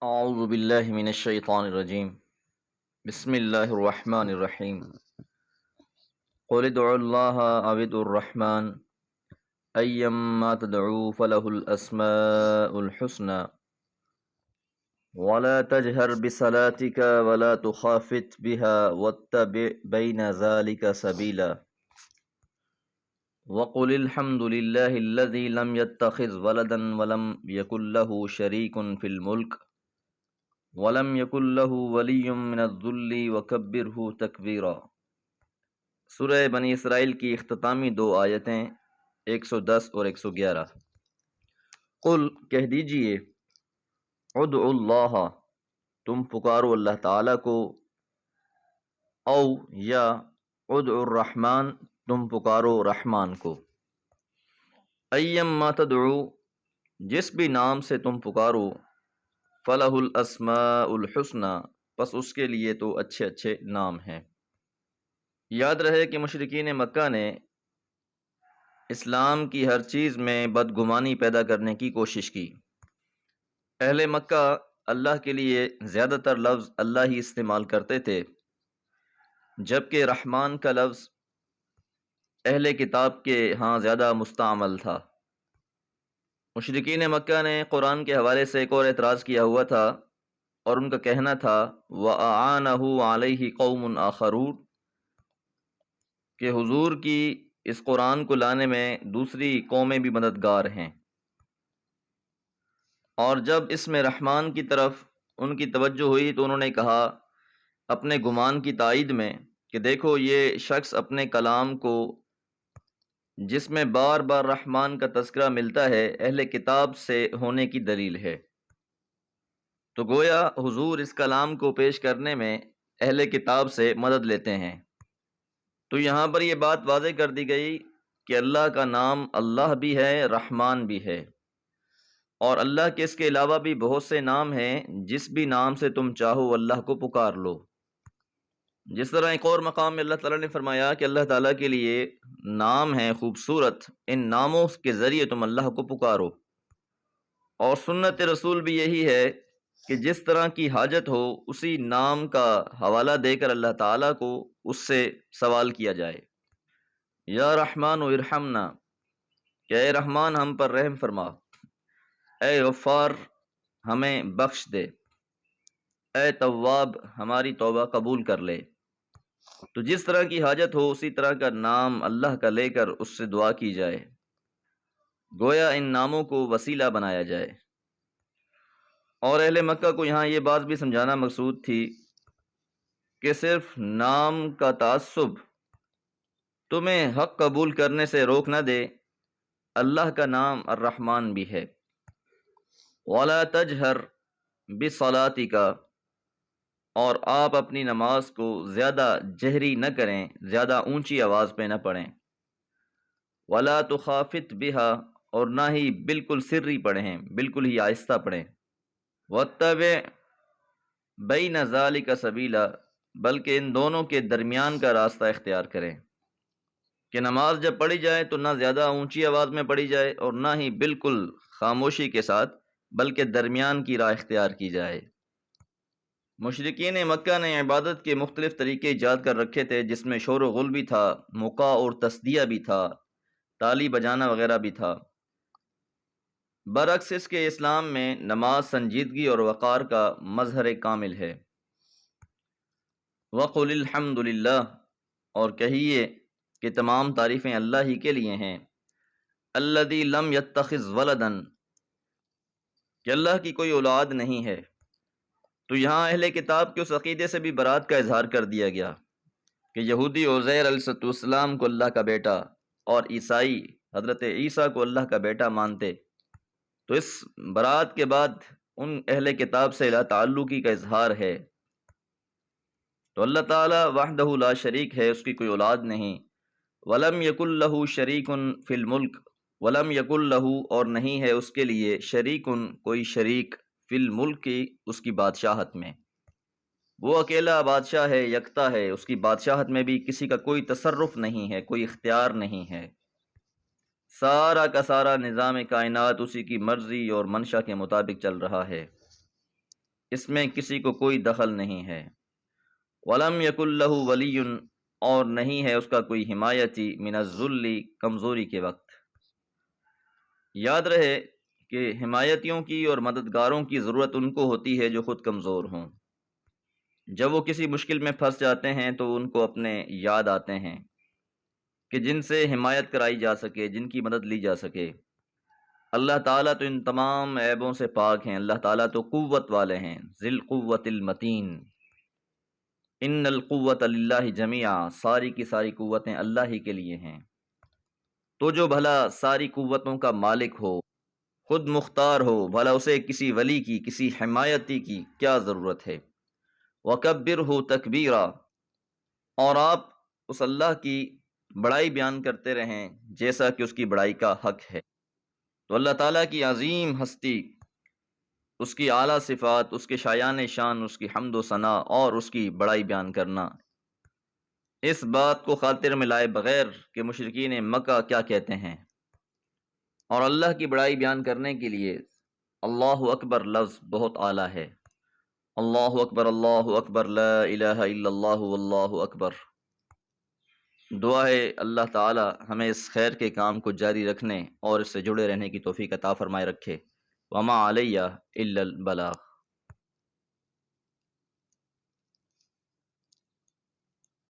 اعوذ باللہ من الشیطان الرجیم بسم اللہ الرحمن الرحیم قل ادعوا اللہ او ادعوا الرحمن ایما تدعوا فلہ الاسماء الحسنى ولا تجہر بصلاتك ولا تخافت بها واتبع بین ذلك سبیلا وقل الحمد للہ الذی لم يتخذ ولدا ولم يكن له شریک فی الملک وَلَمْ يَكُنْ لَهُ وَلِيٌّ مِّنَ الذُّلِّ وَكَبِّرْهُ تَكْبِيرًا۔ سورہ بنی اسرائیل کی اختتامی دو آیتیں 110 اور 111۔ قل کہہ دیجئے، ادعوا اللہ، تم پکارو اللہ تعالیٰ کو، او یا ادعوا الرحمن، تم پکارو رحمان کو۔ ایما تدعو، جس بھی نام سے تم پکارو، فلہ الاسماء الحسنی، پس اس کے لیے تو اچھے اچھے نام ہیں۔ یاد رہے کہ مشرکین مکہ نے اسلام کی ہر چیز میں بدگمانی پیدا کرنے کی کوشش کی۔ اہل مکہ اللہ کے لیے زیادہ تر لفظ اللہ ہی استعمال کرتے تھے، جبکہ رحمان کا لفظ اہل کتاب کے ہاں زیادہ مستعمل تھا۔ مشرکین مکہ نے قرآن کے حوالے سے ایک اور اعتراض کیا ہوا تھا، اور ان کا کہنا تھا وَأَعَانَهُ عَلَيْهِ قَوْمٌ آخَرُونَ، کہ حضور کی اس قرآن کو لانے میں دوسری قومیں بھی مددگار ہیں۔ اور جب اس میں رحمان کی طرف ان کی توجہ ہوئی تو انہوں نے کہا اپنے گمان کی تائید میں کہ دیکھو، یہ شخص اپنے کلام کو جس میں بار بار رحمان کا تذکرہ ملتا ہے اہل کتاب سے ہونے کی دلیل ہے۔ تو گویا حضور اس کلام کو پیش کرنے میں اہل کتاب سے مدد لیتے ہیں۔ تو یہاں پر یہ بات واضح کر دی گئی کہ اللہ کا نام اللہ بھی ہے، رحمان بھی ہے، اور اللہ کے اس کے علاوہ بھی بہت سے نام ہیں، جس بھی نام سے تم چاہو اللہ کو پکار لو۔ جس طرح ایک اور مقام میں اللہ تعالیٰ نے فرمایا کہ اللہ تعالیٰ کے لیے نام ہیں خوبصورت، ان ناموں کے ذریعے تم اللہ کو پکارو۔ اور سنت رسول بھی یہی ہے کہ جس طرح کی حاجت ہو اسی نام کا حوالہ دے کر اللہ تعالیٰ کو اس سے سوال کیا جائے۔ یا رحمان ارحمنا، کہ اے رحمان ہم پر رحم فرما، اے غفار ہمیں بخش دے، اے تواب ہماری توبہ قبول کر لے۔ تو جس طرح کی حاجت ہو اسی طرح کا نام اللہ کا لے کر اس سے دعا کی جائے، گویا ان ناموں کو وسیلہ بنایا جائے۔ اور اہل مکہ کو یہاں یہ بات بھی سمجھانا مقصود تھی کہ صرف نام کا تعصب تمہیں حق قبول کرنے سے روک نہ دے، اللہ کا نام الرحمن بھی ہے۔ وَلَا تَجْهَرْ بِصَلَاتِكَ، اور آپ اپنی نماز کو زیادہ جہری نہ کریں، زیادہ اونچی آواز پہ نہ پڑھیں۔ وَلَا تُخَافِتْ بِهَا، اور نہ ہی بالکل سری پڑھیں، بالکل ہی آہستہ پڑھیں۔ وَاتَّبِعْ بَيْنَ ذَلِكَ سَبِيلًا، بلکہ ان دونوں کے درمیان کا راستہ اختیار کریں کہ نماز جب پڑھی جائے تو نہ زیادہ اونچی آواز میں پڑھی جائے اور نہ ہی بالکل خاموشی کے ساتھ، بلکہ درمیان کی راہ اختیار کی جائے۔ مشرکین مکہ نے عبادت کے مختلف طریقے ایجاد کر رکھے تھے، جس میں شور و غل بھی تھا، مقع اور تصدیہ بھی تھا، تالی بجانا وغیرہ بھی تھا۔ برعکس اس کے اسلام میں نماز سنجیدگی اور وقار کا مظہر کامل ہے۔ وَقُلِ الْحَمْدُ لِلَّهِ، اور کہیے کہ تمام تعریفیں اللہ ہی کے لیے ہیں، الَّذِي لَمْ يَتَّخِذْ وَلَدًا، کہ اللہ کی کوئی اولاد نہیں ہے۔ تو یہاں اہل کتاب کے اس عقیدے سے بھی برات کا اظہار کر دیا گیا کہ یہودی عزیر علیہ السلام کو اللہ کا بیٹا اور عیسائی حضرت عیسیٰ کو اللہ کا بیٹا مانتے، تو اس برات کے بعد ان اہل کتاب سے لا تعلقی کا اظہار ہے۔ تو اللہ تعالیٰ وحدہ لا شریک ہے، اس کی کوئی اولاد نہیں۔ وَلَمْ يَكُنْ لَهُ شَرِيكٌ فِي الْمُلْكِ، وَلَمْ يَكُنْ لَهُ، اور نہیں ہے اس کے لیے شریکن کوئی شریک، فی الملک کی اس کی بادشاہت میں۔ وہ اکیلا بادشاہ ہے، یکتا ہے، اس کی بادشاہت میں بھی کسی کا کوئی تصرف نہیں ہے، کوئی اختیار نہیں ہے۔ سارا کا سارا نظام کائنات اسی کی مرضی اور منشا کے مطابق چل رہا ہے۔ اس میں کسی کو کوئی دخل نہیں ہے۔ وَلَمْ يَكُنْ لَهُ وَلِيٌّ، اور نہیں ہے اس کا کوئی حمایتی، من الذل، کمزوری کے وقت۔ یاد رہے کہ حمایتیوں کی اور مددگاروں کی ضرورت ان کو ہوتی ہے جو خود کمزور ہوں۔ جب وہ کسی مشکل میں پھنس جاتے ہیں تو ان کو اپنے یاد آتے ہیں کہ جن سے حمایت کرائی جا سکے، جن کی مدد لی جا سکے۔ اللہ تعالیٰ تو ان تمام عیبوں سے پاک ہیں، اللہ تعالیٰ تو قوت والے ہیں، ذی القوت المتین۔ ان القوت للہ جمیعا، ساری کی ساری قوتیں اللہ ہی کے لیے ہیں۔ تو جو بھلا ساری قوتوں کا مالک ہو، خود مختار ہو، بھلا اسے کسی ولی کی، کسی حمایتی کی کیا ضرورت ہے؟ وَكَبِّرْهُ تَكْبِيرًا، اور آپ اس اللہ کی بڑائی بیان کرتے رہیں جیسا کہ اس کی بڑائی کا حق ہے۔ تو اللہ تعالیٰ کی عظیم ہستی، اس کی اعلیٰ صفات، اس کے شایان شان، اس کی حمد و ثنا اور اس کی بڑائی بیان کرنا، اس بات کو خاطر میں لائے بغیر کہ مشرکین مکہ کیا کہتے ہیں، اور اللہ کی بڑائی بیان کرنے کے لیے اللہ اکبر لفظ بہت اعلیٰ ہے۔ اللہ اکبر، لا الہ الا اللہ واللہ اکبر۔ دعا ہے اللہ تعالی ہمیں اس خیر کے کام کو جاری رکھنے اور اس سے جڑے رہنے کی توفیق عطا فرمائے رکھے۔ وما علیہ الا البلاغ۔